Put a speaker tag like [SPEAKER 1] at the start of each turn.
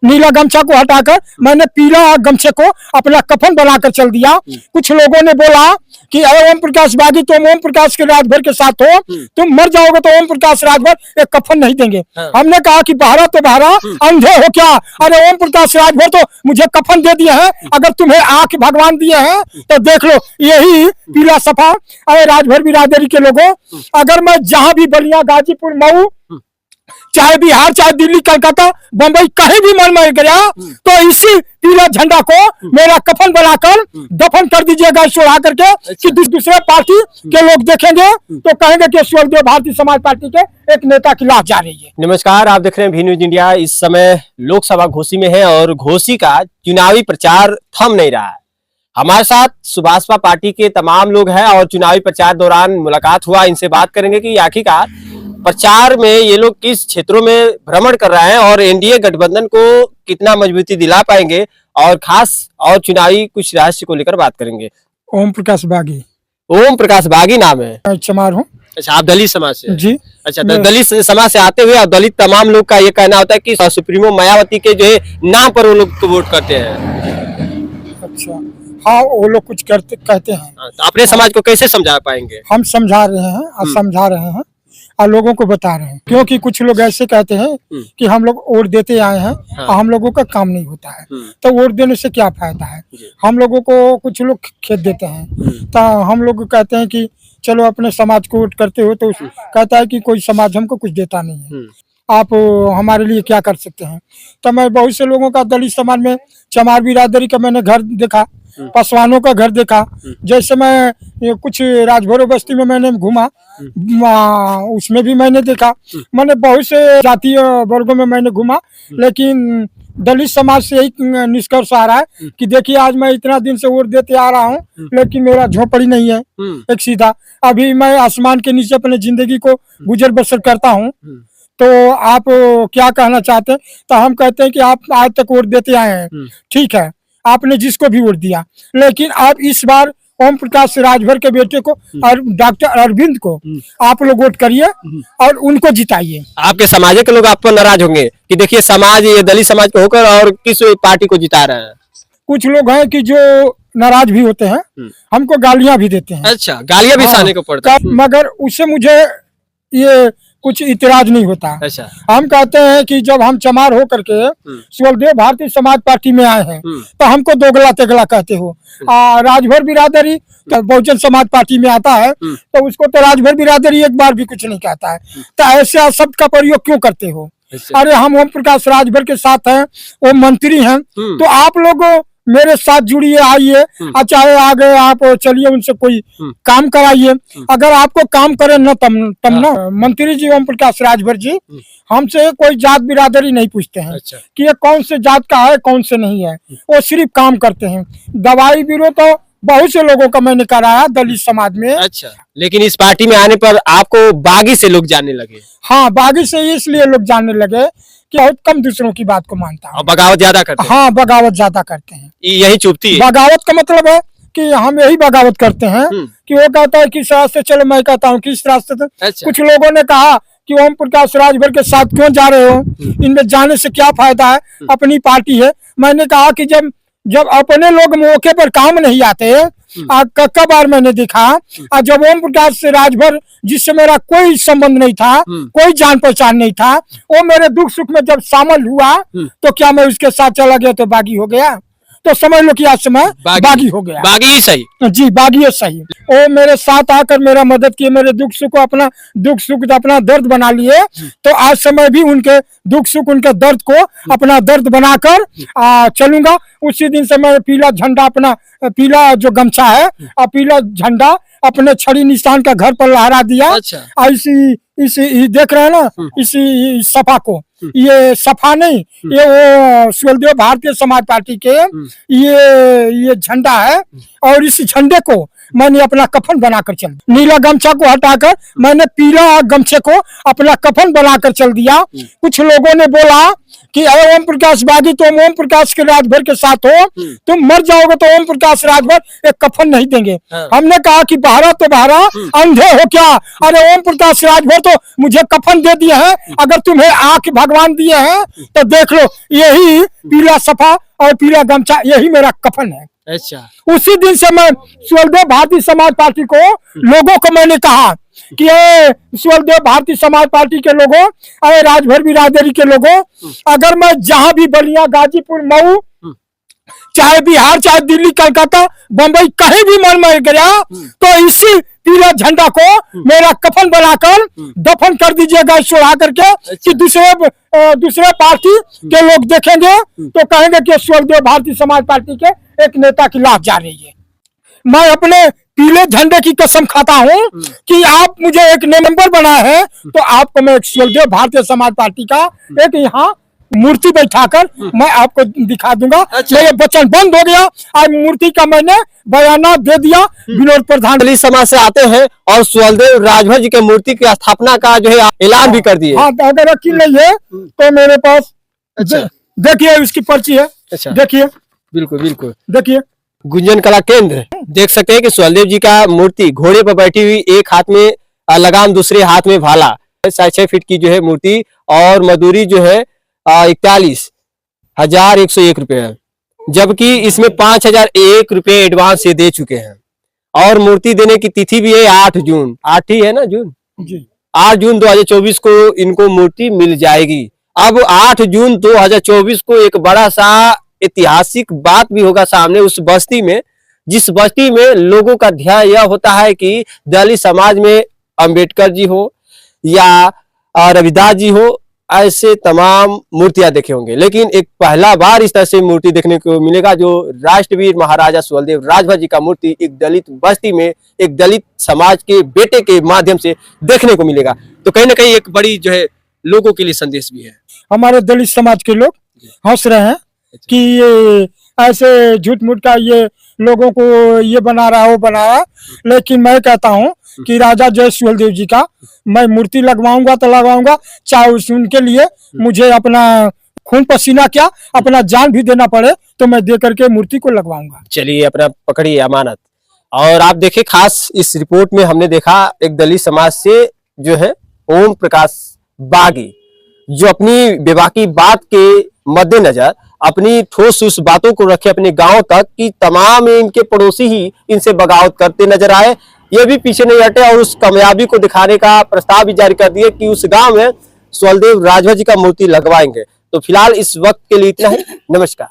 [SPEAKER 1] नीला गमछा को हटाकर मैंने पीला गमछे को अपना कफन बनाकर चल दिया। कुछ लोगों ने बोला कि अरे ओम प्रकाश बागी, तुम ओम प्रकाश के राजभर के साथ हो, तुम मर जाओगे तो ओम प्रकाश राजभर एक कफन नहीं देंगे। हमने कहा कि बहरा तो बहरा, अंधे हो क्या? अरे ओम प्रकाश राजभर तो मुझे कफन दे दिए हैं, अगर तुम्हें आंख भगवान दिए हैं तो देख लो, यही पीला सफा। अरे राजभर बिरादरी के लोगों, अगर मैं जहां भी बलिया, गाजीपुर, मऊ, चाहे बिहार, चाहे दिल्ली, कलकत्ता, बंबई, कहीं भी मन गया तो इसी पीला झंडा को मेरा कफन बनाकर दफन कर दीजिएगा इसको ला करके, कि दूसरे पार्टी के लोग देखेंगे तो कहेंगे कि स्वर्गीय भारतीय समाज पार्टी के एक नेता की लाश जा रही है।
[SPEAKER 2] नमस्कार, आप देख रहे हैं भी न्यूज इंडिया। इस समय लोकसभा घोसी में है और घोसी का चुनावी प्रचार थम नहीं रहा है। हमारे साथ सुभाषपा पार्टी के तमाम लोग हैं और चुनावी प्रचार दौरान मुलाकात हुआ, इनसे बात करेंगे कि आखिरकार प्रचार में ये लोग किस क्षेत्रों में भ्रमण कर रहे हैं और एनडीए गठबंधन को कितना मजबूती दिला पाएंगे, और खास और चुनावी कुछ रहस्य को लेकर बात करेंगे।
[SPEAKER 1] ओम प्रकाश बागी।
[SPEAKER 2] ओम प्रकाश बागी नाम है?
[SPEAKER 1] चमार हूँ।
[SPEAKER 2] अच्छा, आप दलित समाज से?
[SPEAKER 1] जी।
[SPEAKER 2] अच्छा, दलित समाज से आते हुए और दलित तमाम लोग का ये कहना होता है कि सुप्रीमो मायावती के जो है नाम पर वो लोग वोट करते हैं।
[SPEAKER 1] अच्छा, हाँ, वो लोग कुछ कहते हैं।
[SPEAKER 2] तो अपने समाज को कैसे समझा पाएंगे?
[SPEAKER 1] हम समझा रहे हैं और समझा रहे हैं और लोगों को बता रहे हैं, क्योंकि कुछ लोग ऐसे कहते हैं कि हम लोग वोट देते आए हैं और हम लोगों का काम नहीं होता है, तो वोट देने से क्या फायदा है? हम लोगों को कुछ लोग खेत देते हैं, तो हम लोग कहते हैं कि चलो अपने समाज को वोट करते हो, तो कहता है कि कोई समाज हमको कुछ देता नहीं है, आप हमारे लिए क्या कर सकते हैं? तो मैं बहुत से लोगों का दलित समाज में चमार बिरादरी का मैंने घर देखा, पासवानों का घर देखा। जैसे मैं कुछ राजभरो बस्ती में मैंने घूमा, उसमें भी मैंने देखा, मैंने बहुत से जातीय वर्गों में मैंने घूमा, लेकिन दलित समाज से एक निष्कर्ष आ रहा है कि देखिए आज मैं इतना दिन से वोट देते आ रहा हूँ, लेकिन मेरा झोपड़ी नहीं है एक सीधा। अभी मैं आसमान के नीचे अपने जिंदगी को गुजर बसर करता हूँ, तो आप क्या कहना चाहते हैं? तो हम कहते हैं कि आप आज तक वोट देते आए हैं, ठीक है, आपने जिसको भी वोट दिया, लेकिन आप इस बार ओम प्रकाश राजभर के बेटे को और डॉक्टर अरविंद को आप लोग वोट करिए और उनको जिताइए।
[SPEAKER 2] आपके समाज के लोग आप पर नाराज होंगे कि देखिए समाज, ये दलित समाज को होकर और किस पार्टी को जिता रहे हैं।
[SPEAKER 1] कुछ लोग हैं कि जो नाराज भी होते हैं, हमको गालियां भी देते हैं।
[SPEAKER 2] अच्छा, गालियां भी सहने को पड़ता है,
[SPEAKER 1] मगर उससे मुझे ये कुछ इतराज नहीं होता। अच्छा। हम कहते हैं कि जब हम चमार हो करके स्वर्गीय भारतीय समाज पार्टी में आए हैं, तो हमको दोगला तेगला कहते हो। राजभर बिरादरी तो बहुजन समाज पार्टी में आता है, तो उसको तो राजभर बिरादरी एक बार भी कुछ नहीं कहता है, तो ऐसे शब्द का प्रयोग क्यों करते हो? अरे हम ओम प्रकाश राजभर के साथ हैं, वो मंत्री हैं, तो आप लोग मेरे साथ जुड़िए, आइए, चाहे आगे आप चलिए उनसे कोई काम कराइए। अगर आपको काम करे न तब ना। मंत्री जी ओम प्रकाश राजभर जी हमसे कोई जात बिरादरी नहीं पूछते हैं। अच्छा। कि ये कौन से जात का है कौन से नहीं है, वो सिर्फ काम करते हैं। दवाई बीरो तो बहुत से लोगों का मैंने कराया दलित समाज में। अच्छा,
[SPEAKER 2] लेकिन इस पार्टी में आने पर आपको बागी से लोग जानने लगे?
[SPEAKER 1] हाँ, बागी से इसलिए लोग जानने लगे कि बहुत कम दूसरों की बात को मानता है,
[SPEAKER 2] बगावत ज्यादा करते हैं।
[SPEAKER 1] हाँ, बगावत ज्यादा करते हैं।
[SPEAKER 2] यही चुभती है।
[SPEAKER 1] बगावत का मतलब है कि हम यही बगावत करते हैं कि वो कहता है किस रास्ते चलो, मैं कहता हूँ किस रास्ते से। अच्छा। कुछ लोगों ने कहा कि ओम प्रकाश राजभर के साथ क्यों जा रहे हो, इनमें जाने से क्या फायदा है, अपनी पार्टी है। मैंने कहा कि जब अपने लोग मौके पर काम नहीं आते, कई बार मैंने देखा, जब ओम प्रकाश राजभर जिससे मेरा कोई संबंध नहीं था, कोई जान पहचान नहीं था, वो मेरे दुख सुख में जब शामिल हुआ, तो क्या मैं उसके साथ चला गया तो बागी हो गया? तो समझ लो कि आज समय बागी हो गया।
[SPEAKER 2] बागी ही सही।
[SPEAKER 1] जी, बागी है सही। वो मेरे साथ आकर मेरा मदद किए, मेरे दुख सुख को अपना दर्द बना लिए, तो आज समय भी उनके दुख सुख, उनके दर्द को अपना दर्द बनाकर चलूंगा। उसी दिन से मैं पीला झंडा, अपना पीला जो गमछा है और पीला झंडा अपने छड़ी निशान का घर पर लहरा दिया। अच्छा। इसी देख रहे हैं ना, इसी सफा को, ये सफा नहीं, ये वो स्वर्गीय भारतीय समाज पार्टी के ये झंडा है, और इस झंडे को मैंने अपना कफन बनाकर चल दिया। नीला गमछा को हटाकर मैंने पीला गमछे को अपना कफन बनाकर चल दिया। कुछ लोगों ने बोला कि अरे ओम प्रकाश बागी, तुम ओम प्रकाश के राजभर के साथ हो, तुम मर जाओगे तो ओम प्रकाश राजभर एक कफन नहीं देंगे। हमने कहा कि बहरा तो बहरा, अंधे हो क्या? अरे ओम प्रकाश राजभर तो मुझे कफन दे दिए हैं, अगर तुम्हें आंख भगवान दिए हैं तो देख लो, यही पीला सफा और पीला गमछा, यही मेरा कफन है।
[SPEAKER 2] अच्छा,
[SPEAKER 1] उसी दिन से मैं सुहलदेव भारतीय समाज पार्टी को लोगों को मैंने कहा कि ये सुहलदेव भारतीय समाज पार्टी के लोगों, अरे राजभर बिरादरी के लोगों, अगर मैं जहां भी बलिया, गाजीपुर, मऊ, चाहे बिहार, चाहे दिल्ली, कलकत्ता, बंबई, कहीं भी मन में गया तो इसी पीला झंडा को मेरा कफन बनाकर दफन कर दीजिएगा, चढ़ा करके कि दूसरे पार्टी के लोग देखेंगे तो कहेंगे कि सुहलदेव भारतीय समाज पार्टी के एक नेता की लाश जा रही है। मैं अपने पीले झंडे की कसम खाता हूं कि आप मुझे एक मेंबर बना है तो आपको मैं सुहलदेव भारतीय समाज पार्टी का एक यहाँ मूर्ति बैठाकर मैं आपको दिखा दूंगा।
[SPEAKER 2] अच्छा।
[SPEAKER 1] ये वचन बंद हो गया, आज मूर्ति का मैंने बयाना दे दिया। विनोद प्रधान
[SPEAKER 2] दलित समाज से आते हैं और सुहलदेव राजभर जी के मूर्ति की स्थापना का जो है ऐलान भी कर दिए।
[SPEAKER 1] हाँ, अगर यकीन नहीं है तो मेरे पास
[SPEAKER 2] अच्छा,
[SPEAKER 1] देखिए इसकी पर्ची है।
[SPEAKER 2] अच्छा,
[SPEAKER 1] देखिए,
[SPEAKER 2] बिल्कुल बिल्कुल,
[SPEAKER 1] देखिए
[SPEAKER 2] गुंजन कला केंद्र देख सकते हैं कि सुहलदेव जी का मूर्ति घोड़े पर बैठी हुई, एक हाथ में लगाम, दूसरे हाथ में भाला, 6.5 फीट की जो है मूर्ति और मजदूरी जो है 41,101 रुपए है, जबकि इसमें 5,001 रुपए एडवांस से दे चुके हैं और मूर्ति देने की तिथि भी है 8 जून, 8 ही है ना जून
[SPEAKER 1] जी,
[SPEAKER 2] 8 जून 2024 को इनको मूर्ति मिल जाएगी। अब 8 जून 2024 को एक बड़ा सा ऐतिहासिक बात भी होगा सामने उस बस्ती में, जिस बस्ती में लोगों का ध्यान यह होता है कि दलित समाज में अंबेडकर जी हो या रविदास जी हो, ऐसे तमाम मूर्तियां देखे होंगे, लेकिन एक पहला बार इस तरह से मूर्ति देखने को मिलेगा जो राष्ट्रवीर महाराजा सुहलदेव राजभर जी का मूर्ति एक दलित बस्ती में एक दलित समाज के बेटे के माध्यम से देखने को मिलेगा। तो कहीं ना कहीं एक बड़ी जो है लोगों के लिए संदेश भी है।
[SPEAKER 1] हमारे दलित समाज के लोग हंस रहे हैं कि ये ऐसे झूठ मूठ का ये लोगों को ये बना रहा है, वो बना रहा है, लेकिन मैं कहता हूँ कि राजा जय सुहलदेव जी का मैं मूर्ति लगवाऊंगा तो लगवाऊंगा, चाहे उनके लिए मुझे अपना खून पसीना क्या अपना जान भी देना पड़े तो मैं दे करके मूर्ति को लगवाऊंगा।
[SPEAKER 2] चलिए, अपना पकड़िए अमानत। और आप देखें, खास इस रिपोर्ट में हमने देखा एक दलित समाज से जो है ओम प्रकाश बागी, जो अपनी बेबाकी बात के मद्देनजर अपनी ठोस उस बातों को रखे अपने गांव तक कि तमाम इनके पड़ोसी ही इनसे बगावत करते नजर आए। ये भी पीछे नहीं हटे और उस कामयाबी को दिखाने का प्रस्ताव भी जारी कर दिए कि उस गांव में सुहलदेव राजभर जी का मूर्ति लगवाएंगे। तो फिलहाल इस वक्त के लिए इतना ही। नमस्कार।